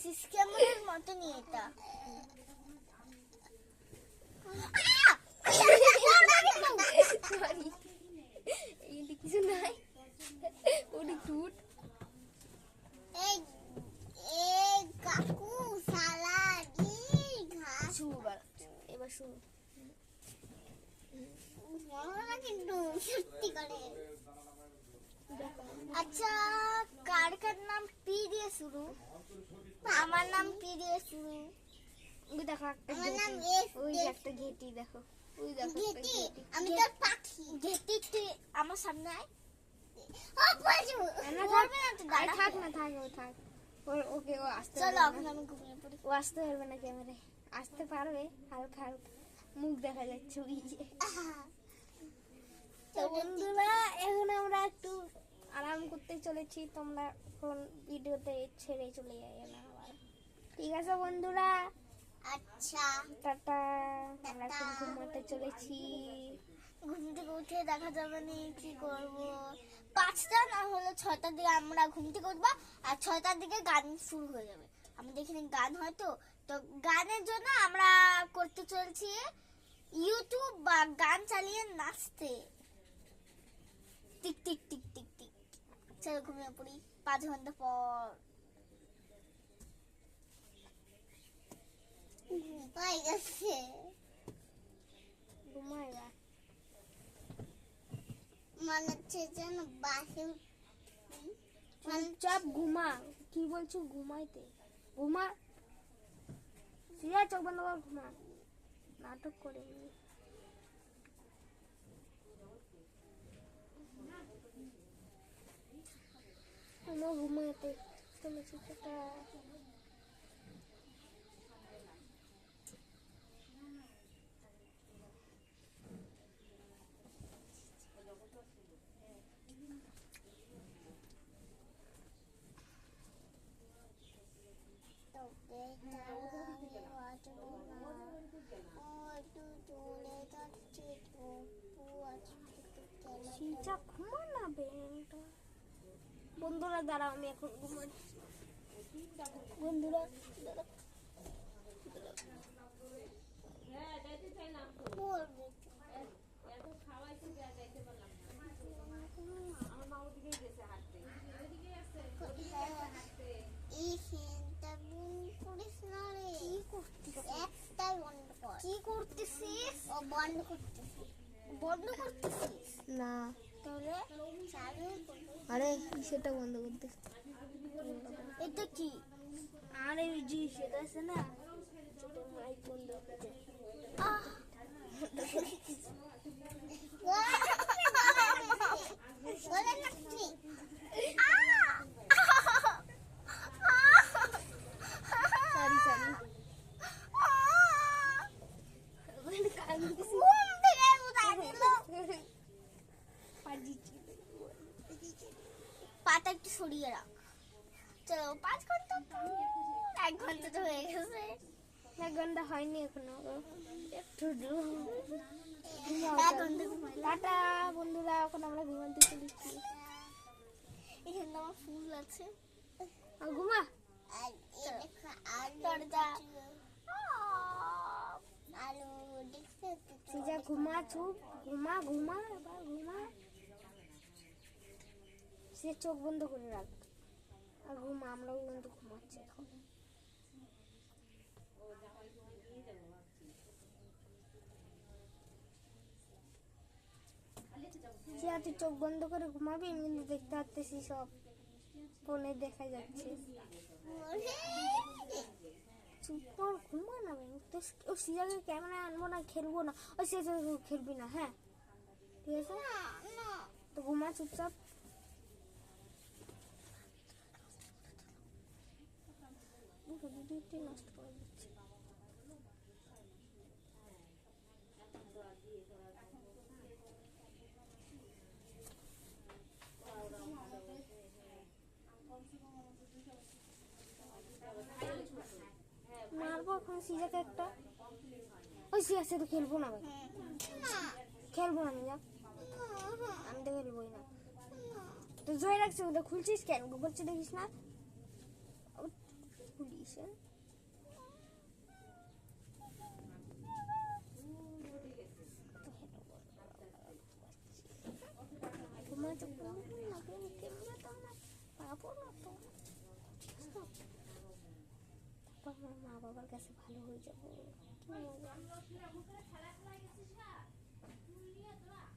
CC ক্যামেরার মতনই এটা। কিছু নাই, ওটি টুট। কাকু শালা ঘাস এবার শুরু কিন্তু সত্যি করে। আচ্ছা, কার কার নাম পি দিয়ে শুরু? আমার নাম পি দিয়ে শুরু। ওই দেখো একটা আমার নাম ঘেটি, এস ওই দিয়ে একটা ঘেটি দেখো, ওই দেখো একটা ঘেটি। ঘেটি। আমি তোর পাখি। ঘেটি তুই আমার সামনে আয়। না পড়বে না তো, দাঁড়া। থাক না, থাক ও থাক। ওকে ও আসতে চলো পারবে এখন না। আমি ঘুমিয়ে পড়ি। ও আসতে পারবে না ক্যামেরায়, আসতে পারবে হালকা হালকা, মুখ দেখা যাচ্ছে ওই যে। তো বন্ধুরা এখন আমরা একটু আরাম করতে চলেছি, তোমরা এখন ভিডিওতে ছেড়ে চলে যাবে না আবার, ঠিক আছে বন্ধুরা? আচ্ছা, টাটা। আমরা এখন ঘুমাতে চলেছি। ঘুম থেকে উঠে দেখা যাবে না কি করব। 5টা না হলে 6টার দিকে আমরা ঘুম থেকে উঠবো, আর 6টার দিকে গান শুরু হয়ে যাবে। আমাদের এখানে গান হয় তো, তো গানের জন্য আমরা করতে চলছি ইউটিউব বা গান চালিয়ে নাচতে। Tick tick tick tick tick. চলো ঘুমিয়ে পড়ি 5 ঘন্টা পর। পাই গেছে। ঘুমাই এবার। মনে হচ্ছে যেন বাসে চুপচাপ ঘুমা, কি বলছো? ঘুমাইতে ঘুমা, সিয়া চোখ বন্ধ কর, ঘুমা, নাটক করে। আমার ঘুমাতে চলেছি। টাটা। বন্ধুরা দাঁড়াও, আমি এখন ঘুমাচ্ছি। বন্ধুরা দাঁড়াও। কি করতেছিস? বন্ধ করতেছিস? বন্ধ করতেছিস না, তাহলে চালু আরে সেটা বন্ধ করতে। এটা কি? আরে ওই যে সেটা আছে না, সেটা মাইক বন্ধ করতে। বলে নাকি? Sorry sorry. পাটা একটু সরিয়ে রাখ। চলো 5 ঘন্টা পর। 1 ঘন্টা তো হয়ে গেছে। 1 ঘন্টা হয়নি এখনো, একটু টাটা বন্ধুরা, এখন আমরা ঘুমাতে চলেছি। এখানে আমার ফুল আছে। ঘুমা। দরজা সিজা ঘুমা, চুপ ঘুমা, ঘুমা এবার ঘুমা। সে চোখ বন্ধ করে রাখ আর ঘুমা, আমরাও কিন্তু ঘুমাচ্ছি এখন। তুই চোখ বন্ধ করে ঘুমাবি, আমি কিন্তু দেখতে পাচ্ছি সব ফোনে দেখা যাচ্ছে। চুপ কর, ঘুমা না। ও সিজাকে ক্যামেরা আনবো না, খেলবো না। ওই সিজা খেলবি না, হ্যাঁ ঠিক আছে? তো ঘুমা চুপচাপ। নষ্ট করে দিচ্ছে। মারবো এখন সিজাকে একটা। ওই সিজা সে তো খেলবো না ভাই, খেলবো না আমি, যা আমি তো খেলবোই না। তো জয় রাখছে ওটা খুলছিস কেন বলছে দেখিস না খুলিস তোমার তো পাবো না তো তারপর আমার মা বাবার কাছে ভালো হয়ে যাবো কি মজা।